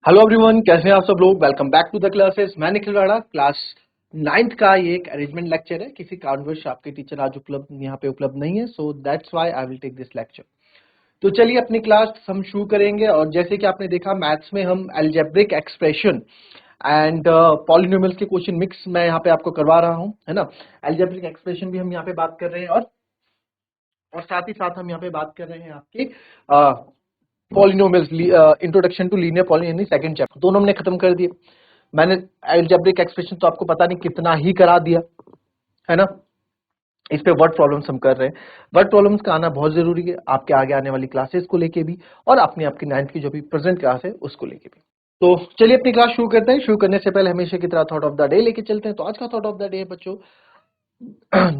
Hello everyone, कैसे हैं आप सब लोग। Welcome back to the classes. मैं निखिल राणा। क्लास 9th का ये एक अरेंजमेंट लेक्चर है। किसी कारणवश आपके टीचर आज यहाँ पे उपलब्ध नहीं है, so that's why I will take this lecture. तो चलिए अपनी क्लास हम शुरू करेंगे। और जैसे कि आपने देखा, मैथ्स में हम अलजेब्रिक एक्सप्रेशन एंड पॉलिनोमियल्स के क्वेश्चन मिक्स मैं यहाँ पे आपको करवा रहा हूँ, है ना। अलजेब्रिक एक्सप्रेशन भी हम यहाँ पे बात कर रहे हैं और साथ ही साथ हम यहाँ पे बात कर रहे हैं आपके polynomials, introduction to linear polynomial second chapter, दोनों हमने खत्म कर दिए। मैंने अलजेब्रिक एक्सप्रेशन तो आपको पता नहीं कितना ही करा दिया, है ना। इस पे वर्ड प्रॉब्लम्स हम कर रहे हैं। वर्ड प्रॉब्लम्स का आना बहुत जरूरी है आपके आगे आने वाली क्लासेस को लेके भी, और अपनी आपकी 9th की जो भी प्रेजेंट क्लास है उसको लेके भी। तो चलिए अपनी क्लास शुरू करते हैं। शुरू करने से पहले हमेशा की तरह थॉट ऑफ द डे लेके चलते हैं। तो आज का थॉट ऑफ द डे बच्चों,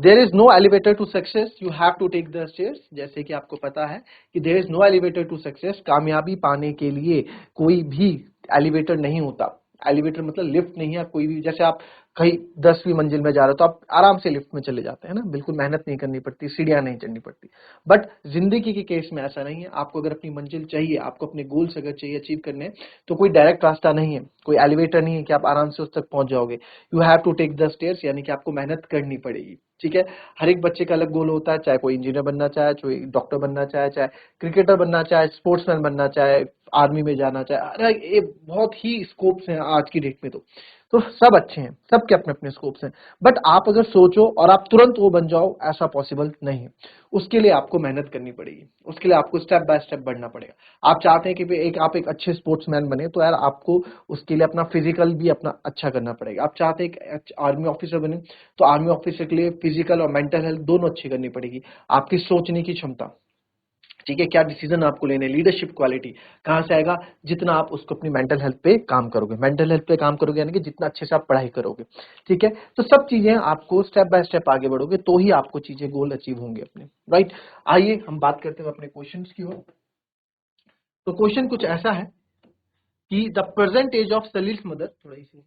there is no elevator to success, you have to take the stairs. जैसे कि आपको पता है कि there is no elevator to success, कामयाबी पाने के लिए कोई भी एलिवेटर नहीं होता। एलिवेटर मतलब लिफ्ट नहीं है। कोई भी, जैसे आप कहीं 10वीं मंजिल में जा रहे हो तो आप आराम से लिफ्ट में चले जाते हैं ना, बिल्कुल मेहनत नहीं करनी पड़ती, सीढ़ियां नहीं चढ़नी पड़ती। बट जिंदगी के केस में ऐसा नहीं है। आपको अगर अपनी मंजिल चाहिए, आपको अपने गोल्स अगर चाहिए अचीव करने, तो कोई डायरेक्ट रास्ता नहीं है, कोई एलिवेटर नहीं है कि आप आराम से उस तक पहुंच जाओगे। You have to take the stairs, यानी कि आपको मेहनत करनी पड़ेगी। ठीक है। हर एक बच्चे का अलग गोल होता है, चाहे कोई इंजीनियर बनना चाहे, कोई डॉक्टर बनना चाहे, चाहे क्रिकेटर बनना चाहे, स्पोर्ट्समैन बनना चाहे, आर्मी में जाना चाहे। अरे ये बहुत ही स्कोप्स हैं आज की डेट में। तो सब अच्छे हैं, सबके अपने अपने स्कोप्स हैं। बट आप अगर सोचो और आप तुरंत वो बन जाओ, ऐसा पॉसिबल नहीं है। उसके लिए आपको मेहनत करनी पड़ेगी, उसके लिए आपको स्टेप बाय स्टेप बढ़ना पड़ेगा। आप चाहते हैं कि आप एक अच्छे स्पोर्ट्समैन बने, तो यार आपको उसके लिए अपना फिजिकल भी अपना अच्छा करना पड़ेगा। आप चाहते हैं कि आर्मी ऑफिसर बने, तो आर्मी ऑफिसर के लिए फिजिकल और मेंटल हेल्थ दोनों अच्छी करनी पड़ेगी। आपकी सोचने की क्षमता, ठीक है, क्या डिसीजन आपको लेने, लीडरशिप क्वालिटी कहां से आएगा, जितना आप उसको अपनी मेंटल हेल्थ पे काम करोगे। मेंटल हेल्थ पे काम करोगे यानी कि जितना अच्छे से आप पढ़ाई करोगे। ठीक है। तो सब चीजें आपको स्टेप बाय स्टेप आगे बढ़ोगे तो ही आपको चीजें गोल अचीव होंगे अपने। राइट। आइए हम बात करते हैं अपने क्वेश्चन की ओर। तो क्वेश्चन कुछ ऐसा है कि the present age of Salil's mother, थोड़ा इसी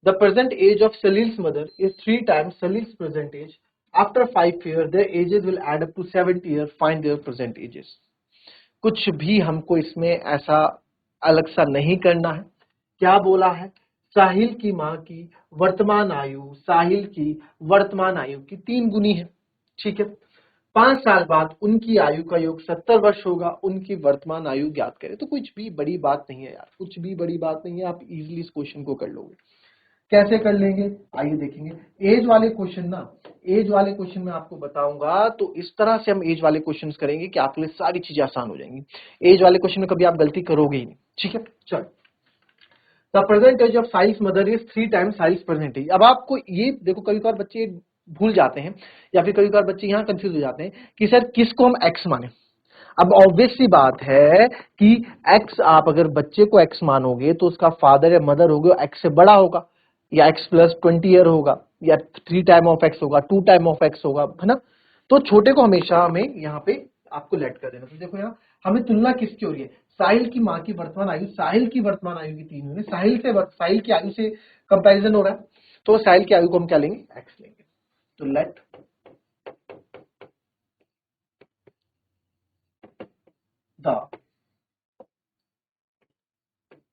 the present age of Salil's mother is 3 times Salil's present age. After 5 years their ages will add up to 70 years. Find their present ages. कुछ भी हमको इसमें ऐसा अलग सा नहीं करना है। क्या बोला है, साहिल की माँ की वर्तमान आयु, साहिल की वर्तमान आयु की 3 गुनी है। ठीक है। 5 साल बाद उनकी आयु का योग 70 वर्ष होगा। उनकी वर्तमान आयु ज्ञात करें। तो कुछ भी बड़ी बात नहीं है यार, कुछ भी बड़ी बात नहीं है। आप इजीली इस क्वेश्चन को कर लोगे। कैसे कर लेंगे, आइए देखेंगे। एज वाले क्वेश्चन ना, एज वाले क्वेश्चन में आपको बताऊंगा, तो इस तरह से हम एज वाले क्वेश्चन करेंगे कि आपके लिए सारी चीजें आसान हो जाएंगी। एज वाले क्वेश्चन में कभी आप गलती करोगे ही नहीं। ठीक है। चल, the present age of Sahil's mother is 3 times Sahil's present age. अब आपको ये देखो, कभी कभार बच्चे भूल जाते हैं, या फिर कभी कभार बच्चे यहाँ कंफ्यूज हो जाते हैं कि सर किसको हम एक्स माने। अब ऑब्वियस सी बात है कि एक्स, आप अगर बच्चे को एक्स मानोगे तो उसका फादर या मदर होगा एक्स से बड़ा होगा, या एक्स प्लस 20 ईयर होगा, या 3 टाइम ऑफ एक्स होगा, 2 टाइम ऑफ एक्स होगा, है ना। तो छोटे को हमेशा हमें यहाँ पे आपको लेट कर देना। तो देखो यहाँ हमें तुलना किसकी हो रही है, साहिल की माँ की वर्तमान आयु, साहिल की वर्तमान आयु की 3 गुनी, साहिल की आयु से कंपैरिजन हो रहा है। तो साहिल की आयु को हम क्या लेंगे, एक्स लेंगे। तो let the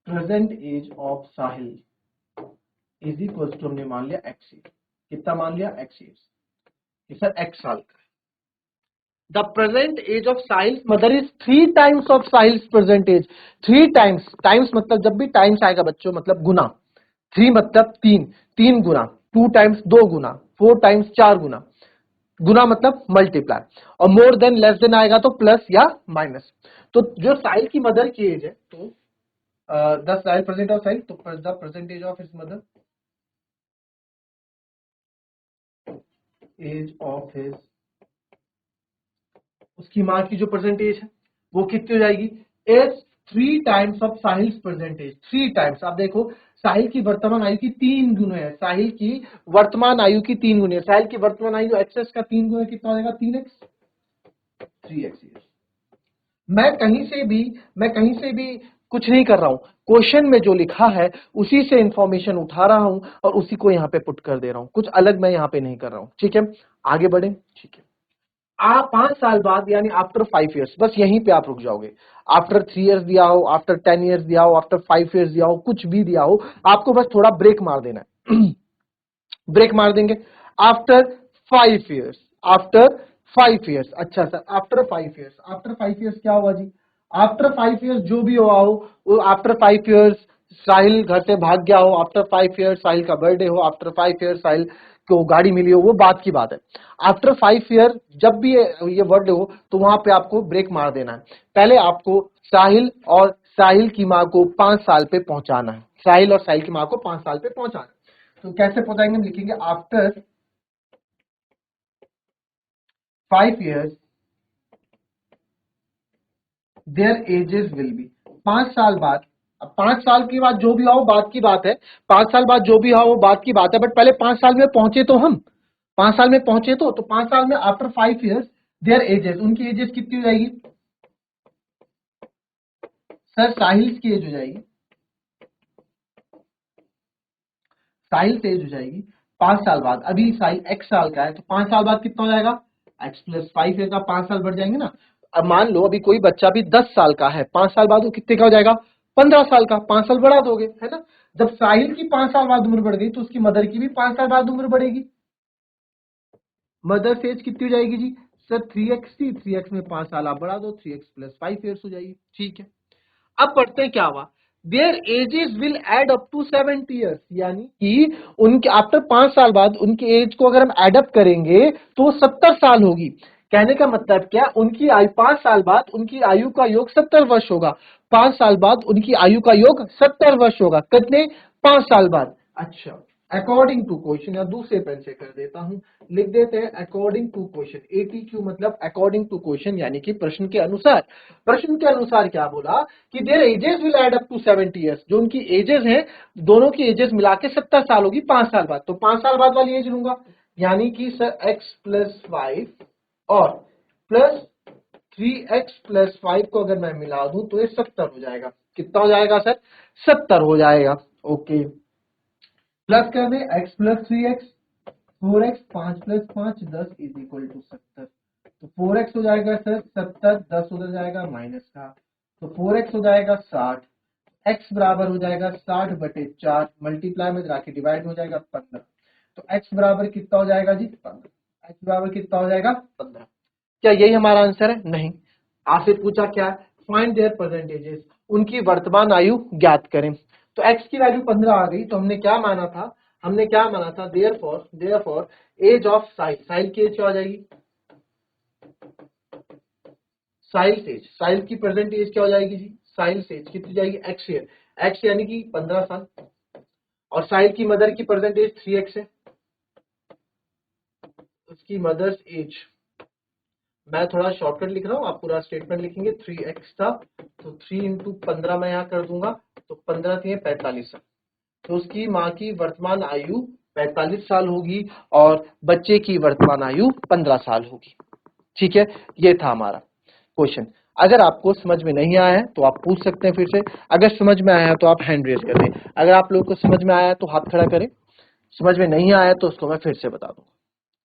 present age of Sahil is equal to, हमने मान लिया एक्स। कितना मान लिया, एक्स। सर एक्स साल का। The present age of Sahil's mother is 3 times of Sahil's present age. 3 times, times मतलब जब भी टाइम्स आएगा बच्चों मतलब गुना। 3 मतलब 3, 3 गुना, 2 times 2 गुना, 4 times 4 गुना, गुना मतलब मल्टीप्लाई, और मोर देन लेस देन आएगा तो प्लस या माइनस। तो जो साहिल की मदर की एज है, तो the Sahil present of Sahil, तो the present age of his mother, age of his, उसकी माँ की जो परसेंटेज है वो कितनी हो जाएगी, is 3 times of Sahil's percentage. 3 times, आप देखो साहिल की वर्तमान आयु की 3 गुना है, साहिल की वर्तमान आयु की 3 गुना है। साहिल की वर्तमान आयु एक्स का 3 गुना कितना हो जाएगा, 3x, 3x। मैं कहीं से भी कुछ नहीं कर रहा हूं, क्वेश्चन में जो लिखा है उसी से इंफॉर्मेशन उठा रहा हूं और उसी को यहां पे पुट कर दे रहा हूं, कुछ अलग मैं यहां पे नहीं कर रहा हूं। ठीक है, आगे बढ़े। ठीक है। आप 5 साल बाद यानी आफ्टर 5 ईयर्स, बस यहीं पे आप रुक जाओगे। आफ्टर 3 ईयर्स दिया हो, आफ्टर 10 ईयर्स दिया हो, आफ्टर 5 ईयर्स दिया हो, कुछ भी दिया हो, आपको बस थोड़ा ब्रेक मार देना है। ब्रेक मार देंगे। आफ्टर 5 ईयर्स, आफ्टर 5 ईयर्स, अच्छा sir after 5 years, after 5 years क्या होगा जी? आफ्टर 5 ईयर्स जो भी हुआ हो, वो आफ्टर 5 ईयर्स साहिल घर से भाग गया हो, आफ्टर 5 ईयर्स साहिल का बर्थडे हो, आफ्टर 5 ईयर्स साहिल को गाड़ी मिली हो, वो बात की बात है। आफ्टर 5 ईयर जब भी ये वर्ड हो तो वहां पे आपको ब्रेक मार देना है। पहले आपको साहिल और साहिल की माँ को 5 साल पे पहुंचाना है। साहिल और साहिल की माँ को 5 साल पे पहुंचाना है। तो कैसे पहुंचाएंगे? हम लिखेंगे after 5 years there ages will be. 5 साल बाद, अब 5 साल के बाद जो भी आओ बात की बात है, 5 साल बाद जो भी आओ वो बात की बात है, बट पहले 5 साल में पहुंचे तो हम, 5 साल में पहुंचे तो 5 साल में आफ्टर 5 ईयर्स देयर एजेस, उनकी एजेस कितनी हो जाएगी सर? साहिल की एज हो जाएगी, साहिल से एज हो जाएगी 5 साल बाद। अभी साहिल x साल का है तो 5 साल बाद कितना हो जाएगा? x+5 का 5 साल बढ़ जाएंगे ना। अब मान लो अभी कोई बच्चा भी 10 साल का है, 5 साल बाद वो कितने का हो जाएगा? 15 साल का। 5 साल बढ़ा दोगे, है ना। जब साहिल की 5 साल बाद उम्र बढ़ गई तो उसकी मदर की भी 5 साल बाद उम्र बढ़ेगी। मदर एज कितनी हो जाएगी जी? सर 3x थी, 3x में 5 साल आप बढ़ा दो, 3x+5 ईयर्स हो जाएगी। ठीक है, अब पढ़ते हैं क्या हुआ। Their ages will add up to 70 years, यानी कि उनके आफ्टर 5 साल बाद उनकी एज को अगर हम एडअप करेंगे तो 70 साल होगी। कहने का मतलब क्या? उनकी आयु 5 साल बाद उनकी आयु का योग 70 वर्ष होगा। 5 साल बाद उनकी आयु का योग 70 वर्ष होगा। कितने? 5 साल बाद। अच्छा, अकॉर्डिंग टू क्वेश्चन, या दूसरे पेन से कर देता हूं, लिख देते हैं अकॉर्डिंग टू क्वेश्चन। एटीक्यू मतलब अकॉर्डिंग टू क्वेश्चन, यानी कि प्रश्न के अनुसार। प्रश्न के अनुसार क्या बोला कि their ages will add up to 70 years, जो उनकी एजेस हैं दोनों की एजेस मिला के 70 साल होगी 5 साल बाद। तो 5 साल बाद वाली एज लूंगा, यानी कि सर x+5 और प्लस 3x+5 को अगर मैं मिला दूं तो ये 70 हो जाएगा। कितना हो जाएगा सर? 70 हो जाएगा। ओके, प्लस कर दे x+3x, 4x, 5+5 10 is equal to 70। तो 4x हो जाएगा सर 70, 10 उधर जाएगा माइनस का, तो 4x हो जाएगा 60। x बराबर हो जाएगा 60/4, मल्टीप्लाई में जाके डिवाइड हो जाएगा 15। तो x बराबर कितना हो जाएगा जी? 15। x बराबर कितना हो जाएगा? 15। क्या यही हमारा आंसर है? नहीं। आपसे पूछा क्या है? फाइंड देयर परसेंटेजेस, उनकी वर्तमान आयु ज्ञात करें। तो x की वैल्यू 15 आ गई, तो हमने क्या माना था? हमने क्या माना था? देयरफॉर एज ऑफ साहिल, साहिल की एज क्या हो जाएगी? साहिल से एज, साहिल की प्रेजेंट एज क्या हो जाएगी जी? साहिल से एज कितनी जाएगी? x ईयर, x यानी कि 15 साल, और साहिल की मदर की प्रेजेंट एज 3x है, उसकी मदर्स एज, मैं थोड़ा शॉर्टकट लिख रहा हूँ, आप पूरा स्टेटमेंट लिखेंगे। 3x था तो 3 × 15 मैं यहाँ कर दूंगा, तो 15 थी 45 साल। तो उसकी माँ की वर्तमान आयु 45 साल होगी और बच्चे की वर्तमान आयु 15 साल होगी। ठीक है, ये था हमारा क्वेश्चन। अगर आपको समझ में नहीं आया है तो आप पूछ सकते हैं फिर से। अगर समझ में आया है तो आप हैंड रेज कर दें। अगर आप लोगों को समझ में आया है तो हाथ खड़ा करें। समझ में नहीं आया तो उसको मैं फिर से बता दूंगा।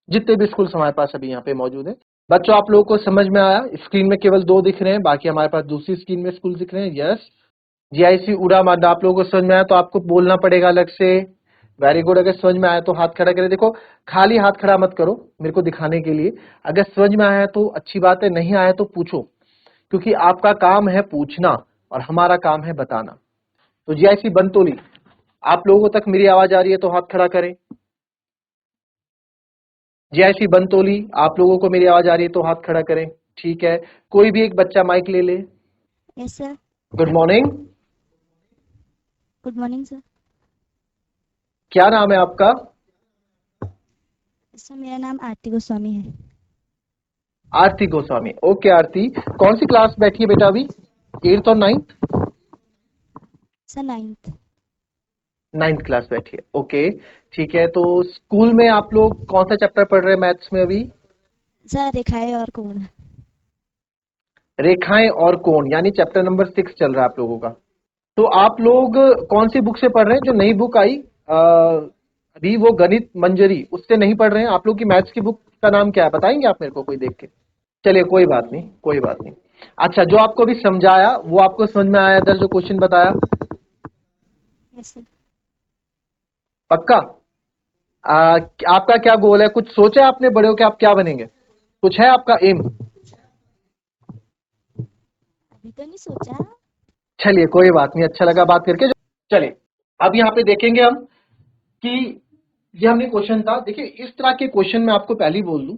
जितने भी स्कूल्स हमारे पास अभी यहाँ पे मौजूद है। बच्चों, आप लोगों को समझ में आया? स्क्रीन में केवल 2 दिख रहे हैं, बाकी हमारे पास दूसरी स्क्रीन में स्कूल दिख रहे हैं। यस, जीआईसी उड़ा मादा आप लोगों को समझ में आया तो आपको बोलना पड़ेगा अलग से। Very good. अगर समझ में आया तो हाथ खड़ा करें। देखो, खाली हाथ खड़ा मत करो मेरे को दिखाने के लिए। अगर समझ में आया तो अच्छी बात है, नहीं आया तो पूछो, क्योंकि आपका काम है पूछना और हमारा काम है बताना। तो जीआईसी बनतोली, आप लोगों तक मेरी आवाज आ रही है तो हाथ खड़ा करें। जीआईसी बनतोली, आप लोगों को मेरी आवाज आ रही है तो हाथ खड़ा करें। ठीक है, कोई भी एक बच्चा माइक ले ले। Yes sir. Good morning. Good morning sir. क्या नाम है आपका? सर मेरा नाम आरती गोस्वामी है। आरती गोस्वामी। ओके आरती, कौन सी क्लास बैठी है बेटा अभी? 8th और 9th? Sir 9th। 9th class बैठी है। ओके, ठीक है। तो स्कूल में आप लोग कौन सा चैप्टर पढ़ रहे हैं मैथ्स में अभी? सर रेखाएं और कोण। रेखाएं और कोण, यानी चैप्टर नंबर 6 चल रहा है आप लोगों का। तो आप लोग कौन सी बुक से पढ़ रहे हैं? जो नई बुक आई अभी, वो गणित मंजरी, उससे नहीं पढ़ रहे हैं? आप लोग की मैथ्स की बुक का नाम क्या है, बताएंगे आप मेरे को कोई देख के? चलिए कोई बात नहीं, कोई बात नहीं। अच्छा, जो आपको अभी समझाया वो आपको समझ में आया इधर जो क्वेश्चन बताया? Yes sir. पक्का? आपका क्या गोल है, कुछ सोचा आपने बड़े होके आप क्या बनेंगे? कुछ है आपका एम? अभी तो नहीं सोचा। चलिए कोई बात नहीं, अच्छा लगा बात करके। चलिए अब यहाँ पे देखेंगे हम कि ये हमने क्वेश्चन था। देखिए इस तरह के क्वेश्चन मैं आपको पहले ही बोल दूं,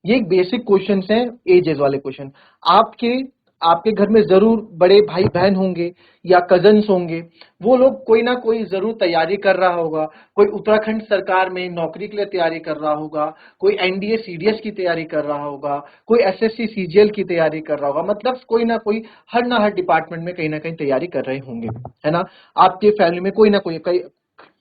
ये एक बेसिक क्वेश्चन हैं, एजेस वाले क्वेश्चन। आपके आपके घर में जरूर बड़े भाई बहन होंगे या कजन्स होंगे, वो लोग कोई ना कोई जरूर तैयारी कर रहा होगा। कोई उत्तराखंड सरकार में नौकरी के लिए तैयारी कर रहा होगा, कोई एनडीए सीडीएस की तैयारी कर रहा होगा, कोई एसएससी सीजीएल की तैयारी कर रहा होगा। मतलब कोई ना हर डिपार्टमेंट में कहीं ना कहीं तैयारी कर रहे होंगे, है ना? आपके फैमिली में कोई ना कोई कई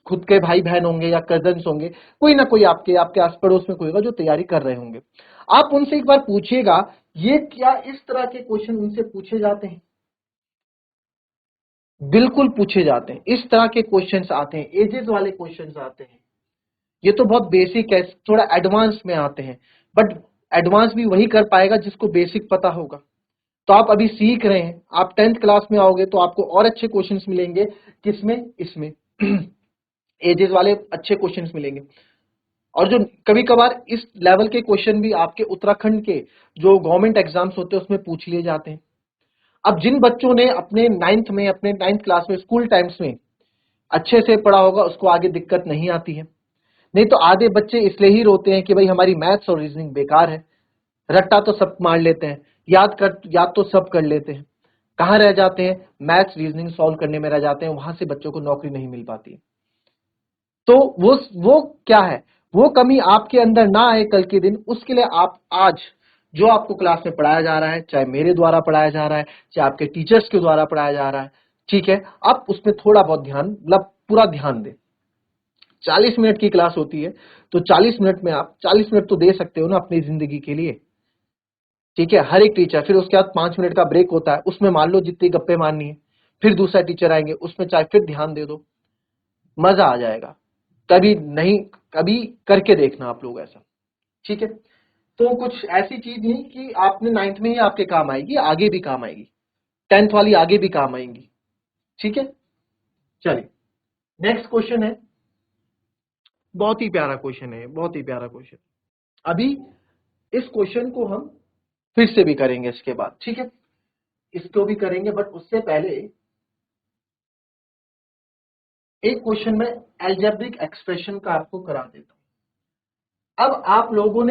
खुद के भाई बहन होंगे या कजन्स होंगे, कोई ना कोई आपके आपके आस पड़ोस में कोई होगा जो तैयारी कर रहे होंगे। आप उनसे एक बार पूछिएगा, ये क्या इस तरह के क्वेश्चन उनसे पूछे जाते हैं? बिल्कुल पूछे जाते हैं, इस तरह के क्वेश्चंस आते हैं, एजेस वाले क्वेश्चंस आते हैं। ये तो बहुत बेसिक है, थोड़ा एडवांस में आते हैं, बट एडवांस भी वही कर पाएगा जिसको बेसिक पता होगा। तो आप अभी सीख रहे हैं, आप 10th क्लास में आओगे तो आपको और अच्छे क्वेश्चंस मिलेंगे। किसमें? इसमें एजेस वाले अच्छे क्वेश्चंस मिलेंगे। और जो कभी कभार इस लेवल के क्वेश्चन भी आपके उत्तराखंड के जो गवर्नमेंट एग्जाम्स होते हैं उसमें पूछ लिए जाते हैं। अब जिन बच्चों ने अपने नाइन्थ क्लास में स्कूल टाइम्स में अच्छे से पढ़ा होगा उसको आगे दिक्कत नहीं आती है। नहीं तो आधे बच्चे इसलिए ही रोते हैं कि भाई हमारी मैथ्स और रीजनिंग बेकार है, रट्टा तो सब मार लेते हैं, याद तो सब कर लेते हैं, कहाँ रह जाते हैं? मैथ्स रीजनिंग सॉल्व करने में रह जाते हैं, वहां से बच्चों को नौकरी नहीं मिल पाती है। तो वो क्या है, वो कमी आपके अंदर ना आए कल के दिन, उसके लिए आप आज जो आपको क्लास में पढ़ाया जा रहा है, चाहे मेरे द्वारा पढ़ाया जा रहा है, चाहे आपके टीचर्स के द्वारा पढ़ाया जा रहा है, ठीक है, आप उसमें थोड़ा बहुत ध्यान, मतलब पूरा ध्यान दें। 40 मिनट की क्लास होती है, तो 40 मिनट में आप 40 मिनट तो दे सकते हो ना अपनी जिंदगी के लिए, ठीक है, हर एक टीचर। फिर उसके बाद 5 मिनट का ब्रेक होता है, उसमें मान लो जितनी गप्पे मारनी है, फिर दूसरा टीचर आएंगे, उसमें चाहे फिर ध्यान दे दो, मजा आ जाएगा। कभी नहीं, कभी करके देखना आप लोग ऐसा, ठीक है? तो कुछ ऐसी चीज नहीं कि आपने 9th में ही आपके काम आएगी, आगे भी काम आएगी, 10th वाली आगे भी काम आएंगी, ठीक है? चलिए नेक्स्ट क्वेश्चन है, बहुत ही प्यारा क्वेश्चन है, बहुत ही प्यारा क्वेश्चन। अभी इस क्वेश्चन को हम फिर से भी करेंगे इसके बाद, ठीक है, इसको भी करेंगे, बट उससे पहले एक क्वेश्चन में एल्जेब्रिक एक्सप्रेशन का आपको करा देता हूं। अब आप लोगों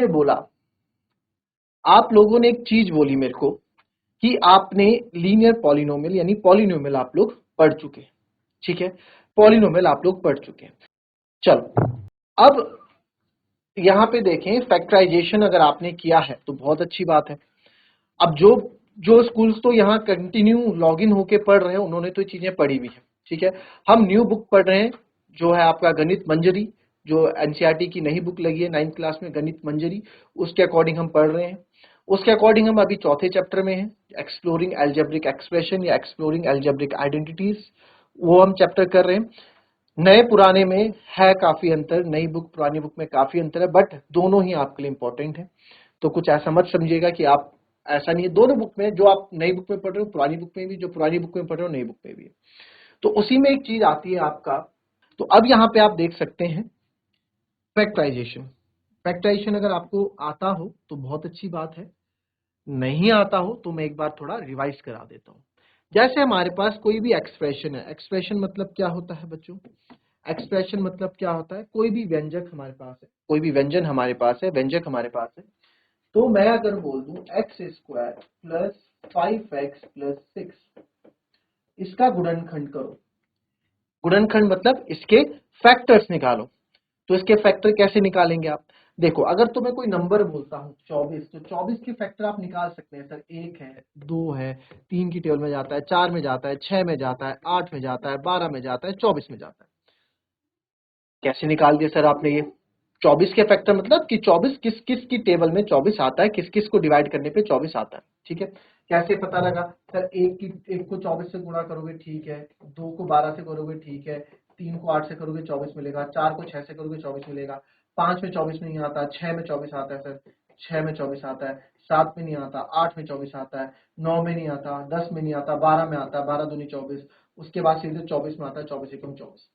ने एक चीज बोली मेरे को कि आपने लीनियर पॉलिनोमियल यानी पॉलिनोमियल आप लोग पढ़ चुके हैं, ठीक है, पॉलिनोमियल आप लोग पढ़ चुके हैं। चलो अब यहां पे देखें, फैक्टराइजेशन अगर आपने किया है तो बहुत अच्छी बात है। अब जो जो स्कूल्स तो यहाँ कंटिन्यू लॉग इन होके पढ़ रहे हैं उन्होंने तो ये चीजें पढ़ी भी है, ठीक है। हम न्यू बुक पढ़ रहे हैं, जो है आपका गणित मंजरी, जो एनसीईआरटी की नई बुक लगी है 9th क्लास में, गणित मंजरी, उसके अकॉर्डिंग हम पढ़ रहे हैं। उसके अकॉर्डिंग हम अभी चौथे चैप्टर में हैं, एक्सप्लोरिंग एल्जेब्रिक एक्सप्रेशन या एक्सप्लोरिंग एल्जेब्रिक आइडेंटिटीज, वो हम चैप्टर कर रहे हैं। नए पुराने में है काफी अंतर, नई बुक पुरानी बुक में काफी अंतर है, बट दोनों ही आपके लिए इंपॉर्टेंट है। तो कुछ ऐसा मत समझिएगा कि आप, ऐसा नहीं है, दोनों बुक में जो आप नई बुक में पढ़ रहे हो पुरानी बुक में भी, जो पुरानी बुक में पढ़ रहे हो नई बुक में भी है। तो उसी में एक चीज आती है आपका। तो अब यहाँ पे आप देख सकते हैं फैक्टराइजेशन। फैक्टराइजेशन अगर आपको आता हो तो बहुत अच्छी बात है, नहीं आता हो तो मैं एक बार थोड़ा रिवाइज करा देता हूँ। जैसे हमारे पास कोई भी एक्सप्रेशन है, एक्सप्रेशन मतलब क्या होता है बच्चों? एक्सप्रेशन मतलब क्या होता है? कोई भी व्यंजक हमारे पास है, कोई भी व्यंजन हमारे पास है, व्यंजक हमारे पास है। तो मैं अगर बोल दूं x² प्लस 5x प्लस 6, इसका गुणनखंड करो। गुणनखंड मतलब इसके फैक्टर्स निकालो। तो इसके फैक्टर कैसे निकालेंगे आप? देखो, अगर तो मैं कोई नंबर बोलता हूँ 24, तो 24 के फैक्टर आप निकाल सकते हैं सर, 1 है, 2 है, 3 की टेबल में जाता है, 4 में जाता है, 6 में जाता है, 8 में जाता है, 12 में जाता है, 24 में जाता है। कैसे निकाल दिया सर आपने ये? 24 के फैक्टर मतलब कि 24 किस किस की टेबल में 24 आता है, किस किस को डिवाइड करने पे 24 आता है, ठीक है। कैसे पता लगा सर? एक को 24 से गुणा करोगे ठीक है, 2 को 12 से करोगे ठीक है, 3 को 8 से करोगे 24 मिलेगा, 4 को 6 से करोगे 24 मिलेगा, 5 में 24 नहीं आता, 6 में 24 आता है सर, 6 में 24 आता है, 7 में नहीं आता, 8 में 24 आता है, 9 में नहीं आता, 10 में नहीं आता, 12 में आता है, 12 दूनी 24, उसके बाद सीधे 24 में आता है, 24 एकम 24।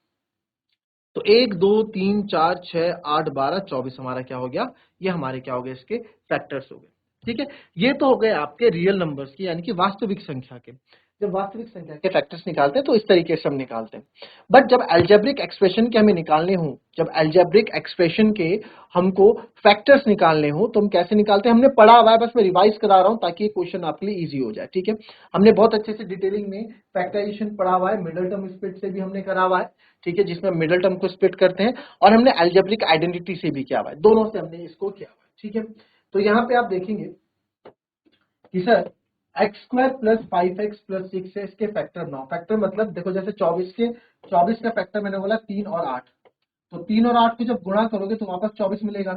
तो 1 2 3 4 6 8 12 24 हमारा क्या हो गया, ये हमारे क्या हो गए, इसके फैक्टर्स हो गए। ठीक है, ये तो हो गए आपके रियल नंबर्स की, यानी कि वास्तविक संख्या के। जब वास्तविक संख्या के फैक्टर्स निकालते हैं तो इस तरीके से हम निकालते हैं। बट जब अलजेब्रिक एक्सप्रेशन के हमें निकालने हो, जब अलजेब्रिक एक्सप्रेशन के हमको फैक्टर्स निकालने हो, तो हम कैसे निकालते हैं, हमने पढ़ा हुआ है, बस मैं रिवाइज करा रहा हूं ताकि ये क्वेश्चन आपके लिए इजी हो जाए। ठीक है, हमने बहुत अच्छे से डिटेलिंग में फैक्टराइजेशन पढ़ा हुआ है, मिडल टर्म स्प्लिट से भी हमने करा हुआ है। ठीक है, जिसमें मिडल टर्म को स्प्लिट करते हैं, और हमने अलजेब्रिक आइडेंटिटी से भी किया हुआ है, दोनों से हमने इसको किया हुआ है। ठीक है, तो यहाँ पे आप देखेंगे कि sir x square plus 5x plus 6 है, इसके फैक्टर 9। फैक्टर मतलब देखो, जैसे 24 का फैक्टर मैंने बोला 3 और 8, तो 3 और 8 को जब गुणा करोगे तो वापस 24 मिलेगा।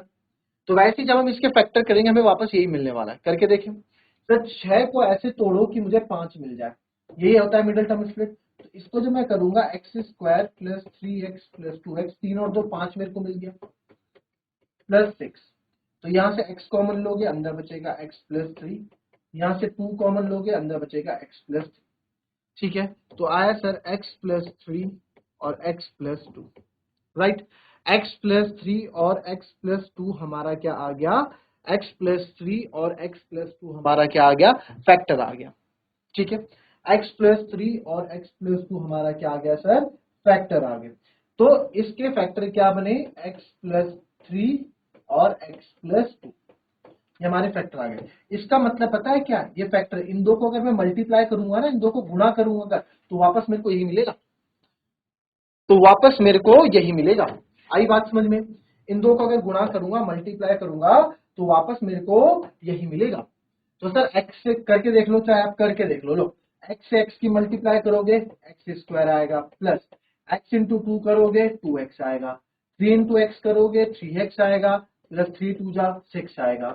तो वैसे ही जब हम इसके फैक्टर करेंगे हमें वापस यही मिलने वाला है। करके देखें सर, 6 को ऐसे तोड़ो कि मुझे 5 मिल जाए, यही होता है मिडिल टर्म स्प्लिट। तो इसको जो मैं करूंगा x square plus 3x plus 2x, 3 और 2 5 मेरे को मिल गया, प्लस 6। तो यहां से x कॉमन लोगे, अंदर बचेगा x प्लस 3, यहां से 2 कॉमन लोगे, अंदर बचेगा x प्लस 3। ठीक है, तो आया सर x प्लस 3 और x plus 2, right. x plus 3 और x प्लस 2 हमारा क्या आ गया, x प्लस 3 और x प्लस 2 हमारा क्या आ गया, फैक्टर आ गया। ठीक है, x प्लस 3 और x प्लस 2 हमारा क्या आ गया सर, फैक्टर आ गए। तो इसके फैक्टर क्या बने, x प्लस 3 और x प्लस 2, ये हमारे फैक्टर आ गए। इसका मतलब पता है क्या, ये फैक्टर इन दो को अगर मैं मल्टीप्लाई करूंगा ना, इन दो को गुणा करूंगा अगर, तो वापस मेरे को यही मिलेगा, तो वापस मेरे को यही मिलेगा। आई बात समझ में, इन दो को अगर गुणा करूंगा, मल्टीप्लाई करूंगा, तो वापस मेरे को यही मिलेगा। तो सर x से करके देख लो, चाहे आप करके देख लो, लो x से x की मल्टीप्लाई करोगे एक्स स्क्वायर आएगा, प्लस x इंटू 2 करोगे 2x आएगा, 3 इंटू एक्स करोगे 3x आएगा, प्लस 3 2 जा 6 आएगा,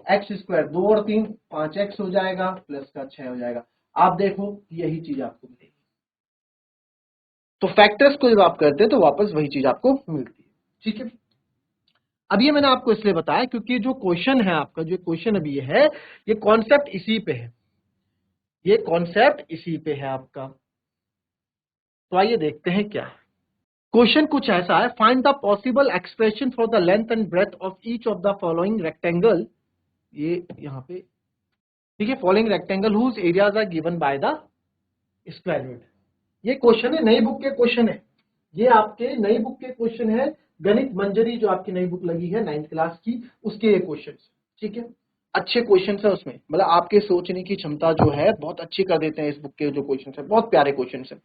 एक्स स्क्वायर 2 और 3 5x हो जाएगा, प्लस का 6 हो जाएगा। आप देखो यही चीज आपको मिलेगी। तो फैक्टर्स को जब आप करते हैं तो वापस वही चीज आपको मिलती है। ठीक है, अब ये मैंने आपको इसलिए बताया क्योंकि जो क्वेश्चन है आपका, जो क्वेश्चन अभी ये है, ये कॉन्सेप्ट इसी पे है, ये कॉन्सेप्ट इसी पे है आपका। तो आइए देखते हैं क्या है। क्वेश्चन कुछ ऐसा है, find the possible expression for the length and breadth of each of the following rectangle, ये यहाँ पे ठीक है, following rectangle whose areas are given by the square root. ये क्वेश्चन है, नई बुक के क्वेश्चन है, ये आपके नई बुक के क्वेश्चन है, गणित मंजरी जो आपकी नई बुक लगी है 9th क्लास की, उसके ये क्वेश्चन। ठीक है, अच्छे क्वेश्चन है उसमें, मतलब आपके सोचने की क्षमता जो है बहुत अच्छी कर देते हैं इस बुक के जो क्वेश्चन है, बहुत प्यारे क्वेश्चन है।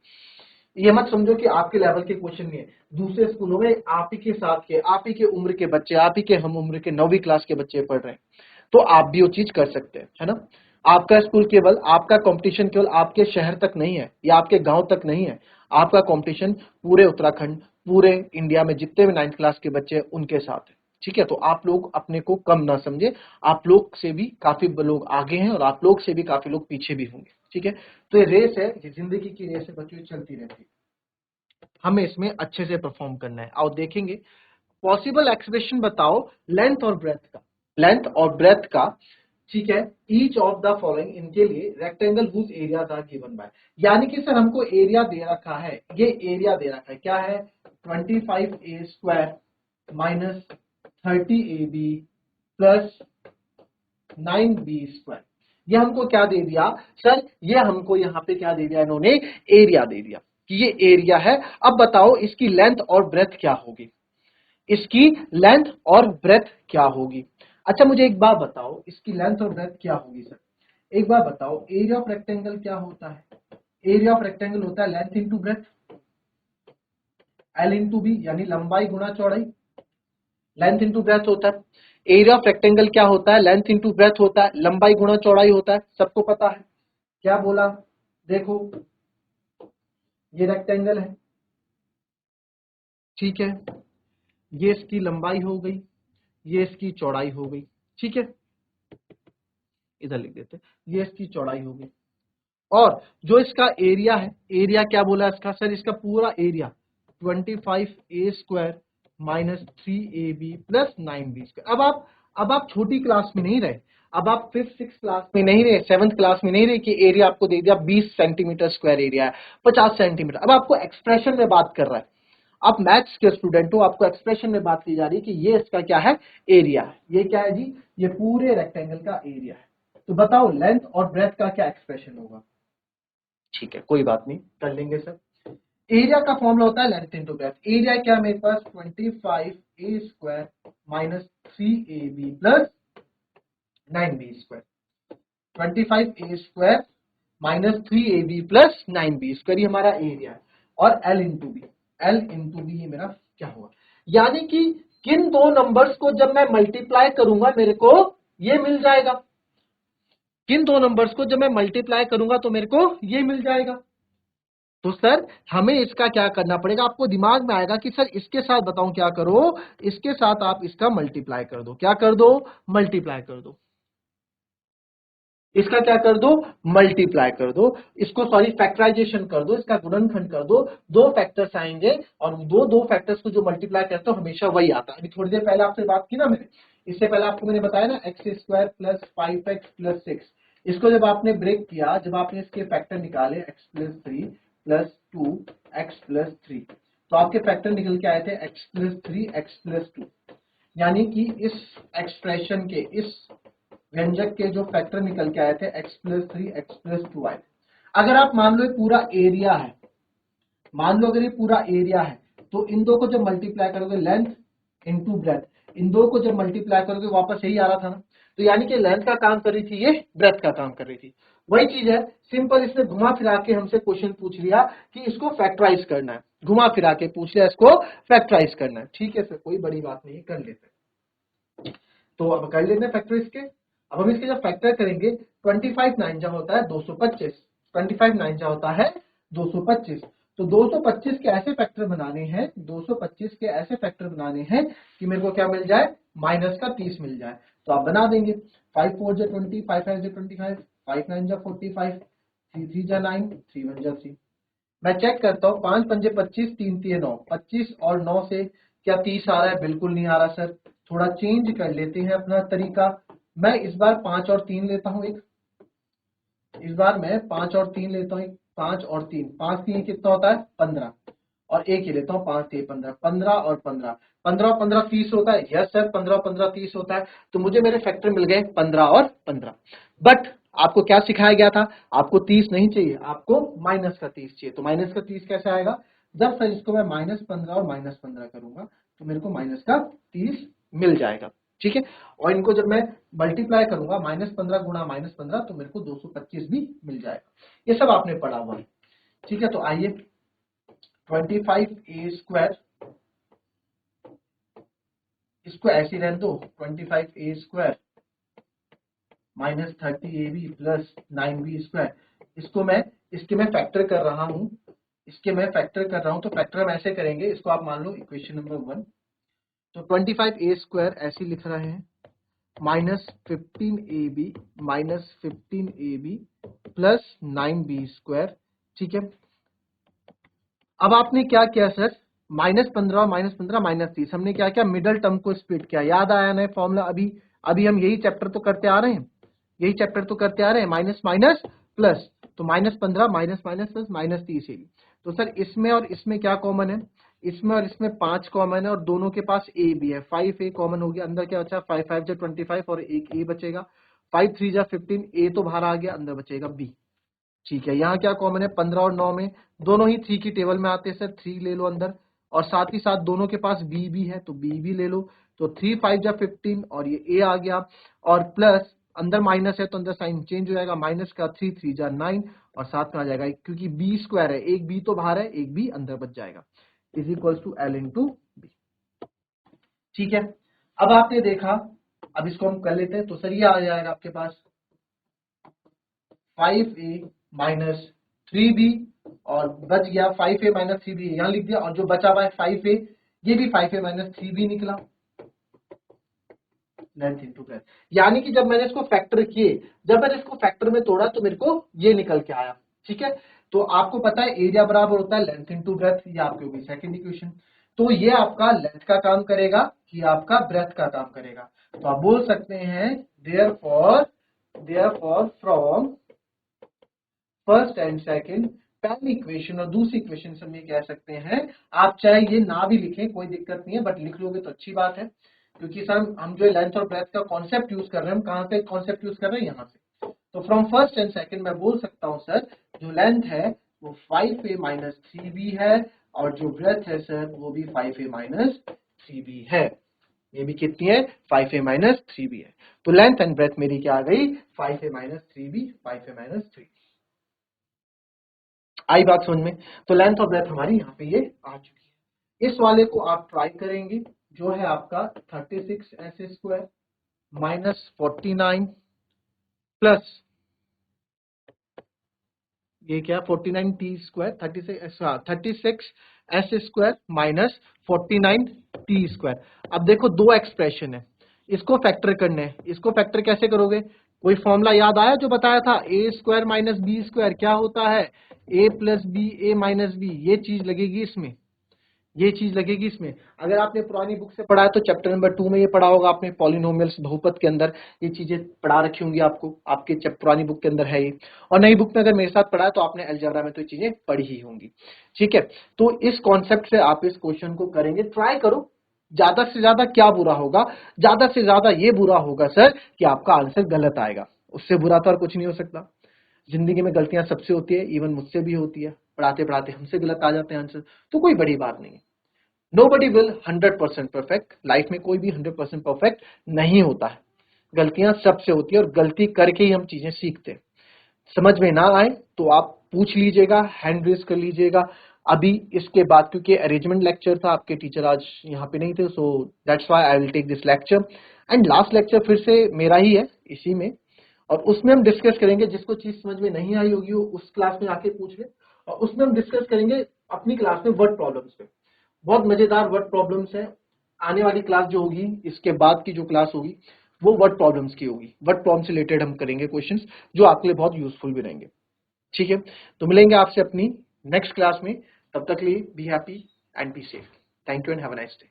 ये मत समझो कि आपके लेवल के क्वेश्चन नहीं है, दूसरे स्कूलों में आप ही के साथ के, आप ही के उम्र के बच्चे, आप ही के हम उम्र के 9वीं क्लास के बच्चे पढ़ रहे हैं, तो आप भी वो चीज कर सकते हैं, है ना। आपका स्कूल केवल, आपका कंपटीशन केवल आपके शहर तक नहीं है या आपके गांव तक नहीं है, आपका कंपटीशन पूरे उत्तराखंड, पूरे इंडिया में जितने भी 9th क्लास के बच्चे हैं उनके साथ है। ठीक है, तो आप लोग अपने को कम ना समझे, आप लोग से भी काफी लोग आगे हैं और आप लोग से भी काफी लोग पीछे भी होंगे। ठीक है, तो ये रेस है, ये जिंदगी की रेस है बच्चों, चलती रहती है, हमें इसमें अच्छे से परफॉर्म करना है। आओ देखेंगे, पॉसिबल एक्सप्रेशन बताओ लेंथ और ब्रेथ का, लेंथ और ब्रेथ का। ठीक है, ईच ऑफ द फॉलोइंग, इनके लिए rectangle whose areas are given by, यानी कि सर हमको एरिया दे रखा है, ये एरिया दे रखा है, क्या है 25a square minus 30ab plus 9b square. ये हमको क्या दे दिया सर, ये हमको यहाँ पे क्या दे दिया इन्होंने, एरिया दे दिया कि ये एरिया है। अब बताओ इसकी लेंथ और ब्रेथ क्या होगी, इसकी लेंथ और ब्रेथ क्या होगी। अच्छा मुझे एक बात बताओ, इसकी लेंथ और ब्रेथ क्या होगी सर, एक बार बताओ, एरिया ऑफ रेक्टेंगल क्या होता है, एरिया ऑफ रेक्टेंगल होता है length into breadth, L into B, यानी लंबाई गुणा चौड़ाई, लेंथ इंटू ब्रेथ होता है। एरिया ऑफ रेक्टेंगल क्या होता है, लेंथ इंटू ब्रेथ होता है, लंबाई गुणा चौड़ाई होता है, सबको पता है। क्या बोला, देखो ये रेक्टेंगल है, ठीक है, ये इसकी लंबाई हो गई, ये इसकी चौड़ाई हो गई। ठीक है, इधर लिख देते, ये इसकी चौड़ाई हो गई, और जो इसका एरिया है, एरिया क्या बोला इसका सर, इसका पूरा area 25a square -3ab plus 9b²। अब आप छोटी क्लास में नहीं रहे, अब आप 5th 6th क्लास में नहीं रहे, 7th क्लास में नहीं रहे कि एरिया आपको दे दिया 20 सेंटीमीटर स्क्वायर एरिया है, 50 सेंटीमीटर। अब आपको एक्सप्रेशन में बात कर रहा है, आप मैथ्स के स्टूडेंट हो, आपको एक्सप्रेशन में बात की जा रही है कि ये इसका क्या है, एरिया है। ये क्या है जी, ये पूरे रेक्टेंगल का एरिया है। तो बताओ लेंथ और ब्रेथ का क्या एक्सप्रेशन होगा। ठीक है, कोई बात नहीं, कर लेंगे सर। एरिया का फॉर्मूला होता है लेंथ इंटू ब्रेथ। एरिया क्या मेरे पास 25a² minus 3ab plus 9b²। 25a² minus 3ab plus 9b², ये हमारा एरिया है। और L इंटू बी ये मेरा क्या हुआ, यानी कि किन दो नंबर्स को जब मैं मल्टीप्लाई करूंगा मेरे को ये मिल जाएगा, किन दो नंबर्स को जब मैं मल्टीप्लाई करूंगा तो मेरे को ये मिल जाएगा। तो सर हमें इसका क्या करना पड़ेगा, आपको दिमाग में आएगा कि सर इसके साथ बताऊं क्या करो, इसके साथ आप इसका मल्टीप्लाई कर दो। क्या कर दो, मल्टीप्लाई कर दो। इसका क्या कर दो, मल्टीप्लाई कर दो। इसको सॉरी फैक्टराइजेशन कर दो, इसका गुणनखंड कर दो। दो फैक्टर्स आएंगे और दो फैक्टर्स को जो मल्टीप्लाई करते हो हमेशा वही आता है। अभी थोड़ी देर पहले आपसे बात की ना मैंने, इससे पहले आपको मैंने बताया ना x² प्लस 5x प्लस 6। इसको जब आपने ब्रेक किया, जब आपने इसके फैक्टर निकाले x plus 3 plus 2 x plus 3, तो आपके फैक्टर निकल के आए थे x प्लस 3 x प्लस 2। यानी कि इस एक्सप्रेशन के, इस व्यंजक के जो फैक्टर निकल के आए थे x प्लस 3 x प्लस 2 आए। अगर आप मान लो ये पूरा एरिया है, मान लो अगर ये पूरा एरिया है, तो इन दो को जब मल्टीप्लाई करोगे लेंथ इंटू ब्रेथ, इन दो को जब मल्टीप्लाई करोगे वापस यही आ रहा था ना। तो यानी कि लेंथ का काम कर रही थी, ये ब्रेथ का काम कर रही थी। वही चीज है, सिंपल इसने घुमा फिरा के हमसे क्वेश्चन पूछ लिया कि इसको फैक्टराइज करना है, घुमा फिरा के पूछ लिया इसको फैक्टराइज करना है। ठीक है सर, कोई बड़ी बात नहीं, कर लेते हैं। तो अब कर लेते हैं फैक्टर इसके। अब हम इसके जब फैक्टर करेंगे 25 9 जा होता है 225, 25 9 जा होता है 225। तो 225 के ऐसे फैक्टर बनाने हैं, 225 के ऐसे फैक्टर बनाने हैं कि मेरे को क्या मिल जाए, माइनस का 30 मिल जाए। तो आप बना देंगे 5 4 जा 20, 5 5 जा 25, 5 9 जा 45, 3 3 जा 9, 3 1 जा 3। मैं चेक करता हूँ, 5 पंजे 25, 3 3 9, 25 और 9 से क्या 30 आ रहा है, बिल्कुल नहीं आ रहा सर। थोड़ा चेंज कर लेते हैं अपना तरीका। मैं इस बार 5 और 3 लेता हूँ एक, इस बार मैं 5 और 3 लेता हूँ एक, 5 और 3, 5 3 कितना होता है 15, और एक ही लेता हूँ 5 3 15, 15 और 15, 15 और 15 30 होता है। यस सर, 15 और 15 30 होता है। तो मुझे मेरे फैक्टर मिल गए 15 और 15। बट आपको क्या सिखाया गया था, आपको 30 नहीं चाहिए, आपको माइनस का 30 चाहिए। तो माइनस का 30 कैसे आएगा, जब सर इसको मैं -15 और -15 करूंगा तो मेरे को माइनस का 30 मिल जाएगा। ठीक है, और इनको जब मैं मल्टीप्लाई करूंगा -15 गुणा -15 तो मेरे को 225 भी मिल जाएगा। ये सब आपने पढ़ा हुआ है। ठीक है, तो आइए 25a², इसको ऐसे रहने दो, 25a² minus 30ab plus 9b²। इसको मैं, इसके मैं फैक्टर कर रहा हूं, इसके मैं फैक्टर कर रहा हूं। तो फैक्टर हम ऐसे करेंगे, इसको आप मान लो इक्वेशन नंबर 1। तो 25a² ऐसे लिख रहे हैं, माइनस 15ab प्लस 9b²। ठीक है, अब आपने क्या किया सर, -15 और -15 -30, हमने क्या किया, मिडल टर्म को स्प्लिट किया। याद आया ना फॉर्मूला, अभी हम यही चैप्टर तो करते आ रहे हैं, यही चैप्टर तो करते आ रहे हैं, माइनस माइनस प्लस। तो -15 माइनस माइनस प्लस -30 है। तो सर इसमें और इसमें क्या कॉमन है, इसमें और इसमें 5 कॉमन है, और दोनों के पास a भी है, 5a कॉमन हो गया। अंदर क्या बचा, 5 5 जा 25 और एक a बचेगा, 5 3 जा 15, a तो बाहर आ गया, अंदर बचेगा b। ठीक है, यहाँ क्या कॉमन है, 15 और 9 में दोनों ही 3 की टेबल में आते हैं सर, 3 ले लो अंदर, और साथ ही साथ दोनों के पास b भी है तो b भी ले लो। तो 3 5 जा 15 और ये a आ गया, और प्लस अंदर माइनस है तो अंदर साइन चेंज हो जाएगा, माइनस का 3 3 जा 9, और साथ में आ जाएगा क्योंकि b² है, एक b तो बाहर है, एक b अंदर बच जाएगा, is equal to L into B. ठीक है, अब आपने देखा, अब इसको हम कर लेते हैं। तो सर ये आ जाएगा आपके पास 5a माइनस 3b, और बच गया 5a माइनस 3b, यहां लिख दिया, और जो बचा हुआ है 5a, ये भी 5a माइनस 3b निकला, लेंथ इंटू ब्रेथ। यानी कि जब मैंने इसको फैक्टर किए, जब मैंने इसको फैक्टर में तोड़ा तो मेरे को ये निकल के आया। ठीक है, तो आपको पता है एरिया बराबर होता है लेंथ इंटू ब्रेथ, ये आपकी होगी सेकंड इक्वेशन। तो ये आपका लेंथ का काम करेगा, ये आपका ब्रेथ का काम करेगा। तो आप बोल सकते हैं therefore from first and second, पहली इक्वेशन और दूसरी इक्वेशन से हम ये कह सकते हैं, आप चाहे ये ना भी लिखें कोई दिक्कत नहीं है, बट लिख लोगे तो अच्छी बात है, क्योंकि सर हम जो लेंथ और ब्रेथ का कॉन्सेप्ट यूज कर रहे हैं, हम कहाँ से कॉन्सेप्ट यूज कर रहे हैं, यहाँ से। तो फ्रॉम फर्स्ट एंड सेकंड मैं बोल सकता हूँ सर जो लेंथ है वो 5a माइनस 3b है, और जो ब्रेथ है सर वो भी 5a माइनस 3b है। ये भी कितनी है, 5a माइनस 3b है। तो लेंथ एंड ब्रेथ मेरी क्या आ गई, 5a minus 3b, 5a minus 3। आई बात समझ में? तो लेंथ और ब्रेथ हमारी यहाँ पे ये आ चुकी है। इस वाले को आप ट्राई करेंगे, जो है आपका 36s² माइनस 49 प्लस ये क्या 49t² 36s² माइनस 49t²। अब देखो दो एक्सप्रेशन है, इसको फैक्टर करने हैं। इसको फैक्टर कैसे करोगे, कोई फॉर्मूला याद आया जो बताया था, a² माइनस b² क्या होता है, a plus B a minus B. ये चीज लगेगी इसमें, ये चीज लगेगी इसमें। अगर आपने पुरानी बुक से पढ़ा है तो चैप्टर नंबर 2 में ये पढ़ा होगा आपने, पॉलिनोमियल्स बहुपद के अंदर ये चीजें पढ़ा रखी होंगी आपको, आपके पुरानी बुक के अंदर है ये। और नई बुक में अगर मेरे साथ पढ़ा है तो आपने अलजेब्रा में तो ये चीजें पढ़ी ही होंगी। ठीक है, तो इस कॉन्सेप्ट से आप इस क्वेश्चन को करेंगे, ट्राई करो। ज्यादा से ज्यादा क्या बुरा होगा, ज्यादा से ज्यादा ये बुरा होगा सर कि आपका आंसर गलत आएगा, उससे बुरा तो और कुछ नहीं हो सकता। जिंदगी में गलतियां सबसे होती है, इवन मुझसे भी होती है, पढ़ाते पढ़ाते हमसे गलत आ जाते हैं आंसर, तो कोई बड़ी बात नहीं है। Nobody will 100% परफेक्ट, लाइफ में कोई भी 100% परफेक्ट नहीं होता है, गलतियां सबसे होती है और गलती करके ही हम चीजें सीखते हैं। समझ में ना आए तो आप पूछ लीजिएगा, हैंड रेज कर लीजिएगा अभी इसके बाद, क्योंकि अरेंजमेंट लेक्चर था, आपके टीचर आज यहाँ पे नहीं थे, so that's why I will take this lecture. And last lecture फिर से मेरा ही है इसी में, और उसमें हम डिस्कस करेंगे, जिसको चीज समझ में नहीं आई होगी वो उस क्लास में आके पूछ ले, और उसमें हम डिस्कस करेंगे अपनी क्लास में वर्ड प्रॉब्लम्स पे। बहुत मजेदार वर्ड प्रॉब्लम्स है। आने वाली क्लास जो होगी, इसके बाद की जो क्लास होगी वो वर्ड प्रॉब्लम्स की होगी, वर्ड प्रॉब्लम से रिलेटेड हम करेंगे क्वेश्चंस, जो आपके लिए बहुत यूजफुल भी रहेंगे। ठीक है, तो मिलेंगे आपसे अपनी नेक्स्ट क्लास में, तब तक लिए be happy and be safe. Thank you and have a nice day.